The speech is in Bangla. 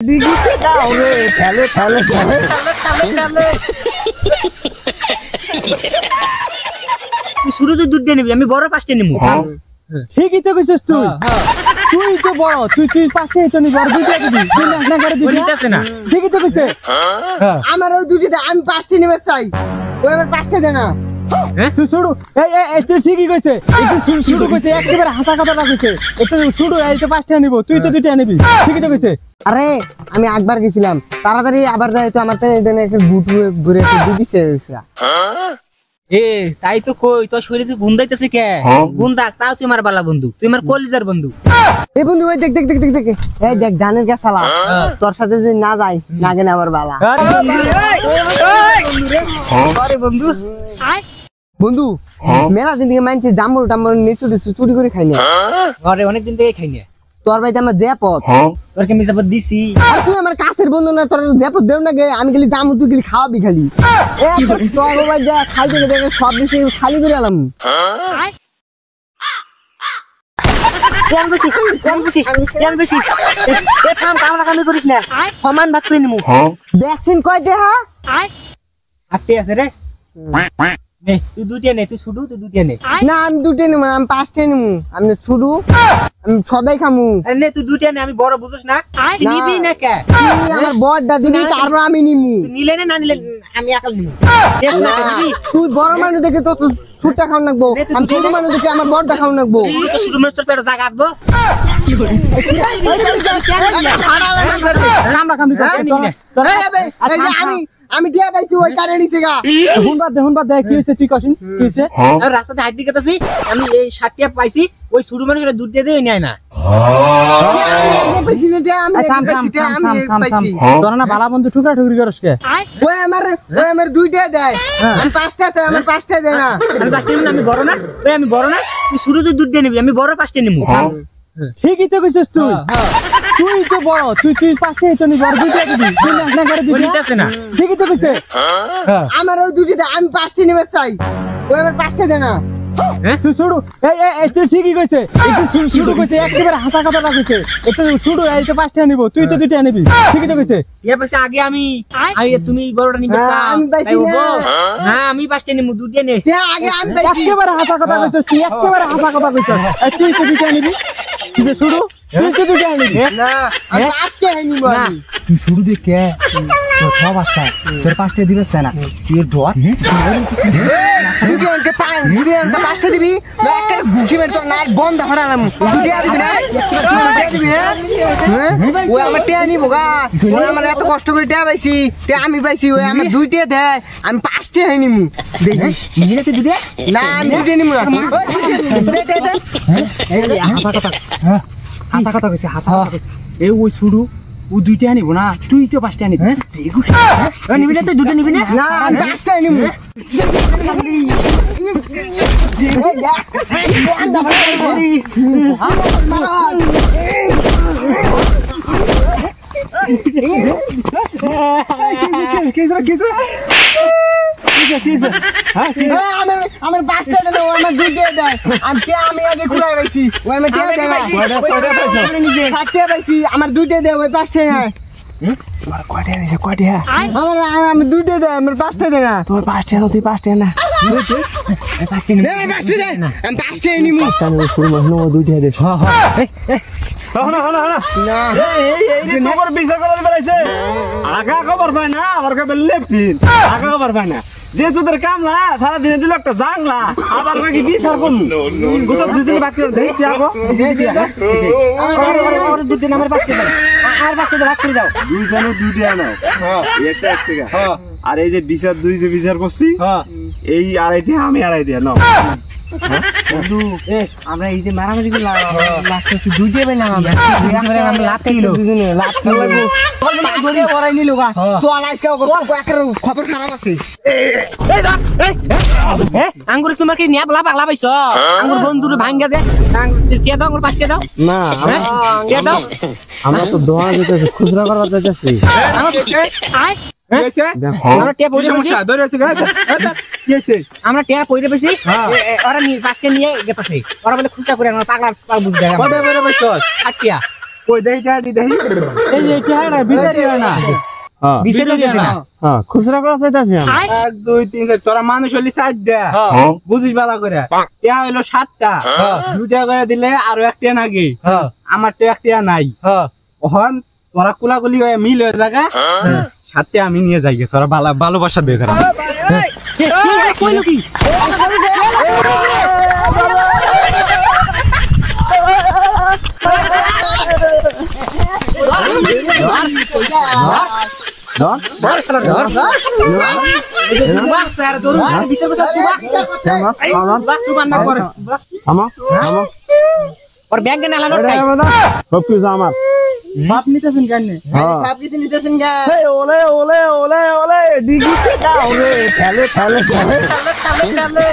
দিকে দাও রে ফেলে ফেলে ফেলে তুই শুরু তো দুধ দিয়ে নিবি, আমি বড় পাঁচটা নিবো। ঠিকই তো কইছিস তুই। তুই তো বড়, তুই পাঁচটা তো নিবি আর দুইটা দিবি। তুই না করে দিবি। বলিতেছে না। ঠিকই তো কইছে। আমার ওই দুটি দে, আমি পাঁচটা নিবে চাই। ওই আমার পাঁচটা দে না। তুই শুরু এই তুই ঠিকই কইছে। তুই শুরু কইছে একেবারে হাসা কথা কইছে। এটা শুরু এই তো পাঁচটা নিব, তুই তো দুইটা নিবি। ঠিকই তো কইছে। আরে আমি একবার গেছিলাম, তাড়াতাড়ি আবার যাই তো আমার তো এখানে একটা বুট ঘুরে দিছে। এ তাই তো কই তোর শরীরে গুণ দাইতেছে কে? গুণ রাখ, তাও তুই আমার বালা বন্ধু, তুই আমার কলিজার বন্ধু। এই বন্ধু ওই দেখ দেখ দেখ দেখ দেখ এই দেখ ধানের গাছ চালা, তোর সাথে যদি না যাই লাগে না আমার বালা। আরে বন্ধু বন্ধু মেলা দিন থেকে মানছি জাম্বুর টাম্বুর নিচু চুরি করে খাই না। আরে অনেকদিন থেকে খাই না। তোর ভাই আমার জ্যাপত, তোর কে মিসাপত দিছি। আর তুই আমার কাছের বন্ধু না, তোর জ্যাপত দেও না গে। আমি খালি জামু, তুই খালি খাওয়াবি খালি। তোর ভাই যা খাইতে দেখে সব বেশি খালি করে এলাম। করিস না, সমান ভাগ করে নিমু। ভ্যাকসিন কয়টা? আটটি আছে রে। নে তুই দুইটা নে, তুই শুধু তুই দুইটা নে। না আমি দুটো নিবো না, আমি পাঁচটা নিবো। আমি শুধু আমি সদাই খামু। আরে নে তুই দুইটা নে, আমি বড় বুঝছ না। তুই নিবি না কে? তুই আমার বড়টা দিবি, তারপর আমি নিমু। তুই নিলে না নিলে আমি একাল নিমু। দেখ না দিবি। তুই বড় মানুষ দেখে তো সুটটা খাওয়া লাগবো, আমি ছোট মানুষ দেখে আমার বড়টা খাওয়া লাগবো। শুরু তো শুরু মানে তোর পেটে জায়গা আটবো। আমি দিয়া পাইছি ওই কারে নিছে গা। হুন বাদ কি হইছে তুই কসিন কি হইছে? আমি রাস্তাতে হাঁটি গেতাছি, আমি এই 60টা পাইছি, ওই শুরু মানে দুধ দিয়ে দেই নেয় না। আমি পাইছি না, আমি পাইছি। তোরা না বালা বন্ধু ঠুকরা ঠুকরি করস কে? ওই আমার দুইটা দেয়, আমি পাঁচটা আছে, আমার পাঁচটা দেয় না। আমি পাঁচটা নিবো না, আমি বড় না। ওই আমি বড় না, তুই শুরু তুই দুধ দিয়ে নিবি, আমি বড় পাঁচটা নিবো। ঠিকই তো কইছিস তুই। তুই তো বড়, তুই পাঁচটা তো নিবি আর দুইটা দিবি। তুই না করে দিবি। বলিতেছে না। ঠিকই তো কইছে। আমার ওই দুটি দে, আমি পাঁচটা নিবে চাই। ওই আমার পাঁচটা দেয় না। তুই শুরু এই তুই ঠিকই কইছে। তুই শুরু কইছে একেবারে হাসা কথা কইছে। এটা শুরু এই তো পাঁচটা নিব, তুই তো দুইটা নিবি। ঠিকই তো কইছে। এ পাশে আগে আমি তুমি বড়টা নিবে চা। আমি পাইছি না। না আমি পাঁচটা নিবো, দুধ দিয়ে নে। আগে আমি পাইছি। একেবারে হাসা কথা কইছিস তুই, একেবারে হাসা কথা কইছিস। তুই তো দুইটা নিবি। তুই যে শুরু তুই তো দুইটা নিবি। না আমি পাঁচটা নিব। না তুই শুরু দে কে? তোর সব আসছে, তোর পাঁচটা দিবে না। তুই ডর দুজনকে পাঁচটা দিবি, একটা ঘুষি মেরে তোর নাক বন্ধ হারালাম। দুটিয়া দিবি না, দিবি না। ওই আমার টিয়া নিবো গা, ওই আমার এত কষ্ট করে টিয়া পাইছি, টিয়া আমি পাইছি। ওই আমার দুইটা দেয়, আমি পাঁচটা হয়ে নিমু। দেখি না, আমি দুইটা নিমু না। হাসা কথা কইছে, হাসা কথা কইছে। এই ওই শুরু ও দুইটা নিব না, তুই তো পাঁচটা নিবি। নিবি না, তুই দুটো নিবি না। না আমি পাঁচটা নিমু। আমার পাঁচটা দেয়, আমার দুইটা দেয়। আমি আগে ঘুরাই পাইছি, ওই আমার টিয়া দেয় না। ষাটটা পাইছি, আমার দুইটা দেয়, ওই পাঁচটা নাই। আমি দুইটা দেয়, আমার পাঁচটা দেয় না। তোর পাঁচটা না, তুই পাঁচটা না। আমি পাঁচটা নিমু। দুইটা দে। আগা খবর পায় না, আমার কাছে লেফটিন আগা খবর পায় না। যে তোদের কামলা সারা দিনে দিল একটা জাংলা, আবার নাকি বিচার করুন গোসব দুদিন বাকি দেখছি আগো দুদিন আমার পাঁচটা দাও, আর পাঁচটা ভাগ করে দাও। দুইজনে দুইটা নাও, একটা এক টাকা। আর এই যে বিচার দুই যে বিচার করছি, এই আড়াইটা আমি আড়াইটা নাও। বন্ধু আমরা এই যে মারামারি করলাম, দুইটা পেলাম। লাভ কিলো লাভ খবর খারাপ আছে। আঙ্গুর তোমার কি নিয়া বলা পাগলা পাইছ? আঙ্গুর বন্ধুরে ভাঙ্গা দে, টিয়া দাও, আঙ্গুর পাঁচটা দাও। না টিয়া দাও। আমরা তো দোয়া যেতেছি, খুচরা করা যেতেছি। আমরা টিয়া পয়রে পেছি, ওরা পাঁচটা নিয়ে গেছে। ওরা বলে খুচরা করে পাগলা বুঝ দেয়। 60 টিয়া কই দেই টাকা দেই এই যে টাকাটা বিচারি হয় না হ্যাঁ বিচারে দিয়েছে না হ্যাঁ খুচরা করা চাইতাছি আমি 1 2 3 4 তোরা মানুষ হলি 4টা বুঝিস বালা করে টিয়া হইলো 7টা 2 টাকা করে দিলে আরো একটা নাকি আমার তো একটা নাই ওহন তোরা কুলাকুলি হয়ে মিল হয়ে জায়গা 7টা আমি নিয়ে যাই তোরা ভালোবাসা দে করা কইলো কি ধর শালা ধর বাস স্যার ধর বিচার করছ বাস সুবান না করে আমা আমা और बैग के नाला नोट সব কিছু আমার মাপ নিতেছেন কেন সব কিছু নিতেছেন গা এই ওলে ওলে ওলে ওলে ডিগি দাও রে ফেলে ফেলে ফেলে टाले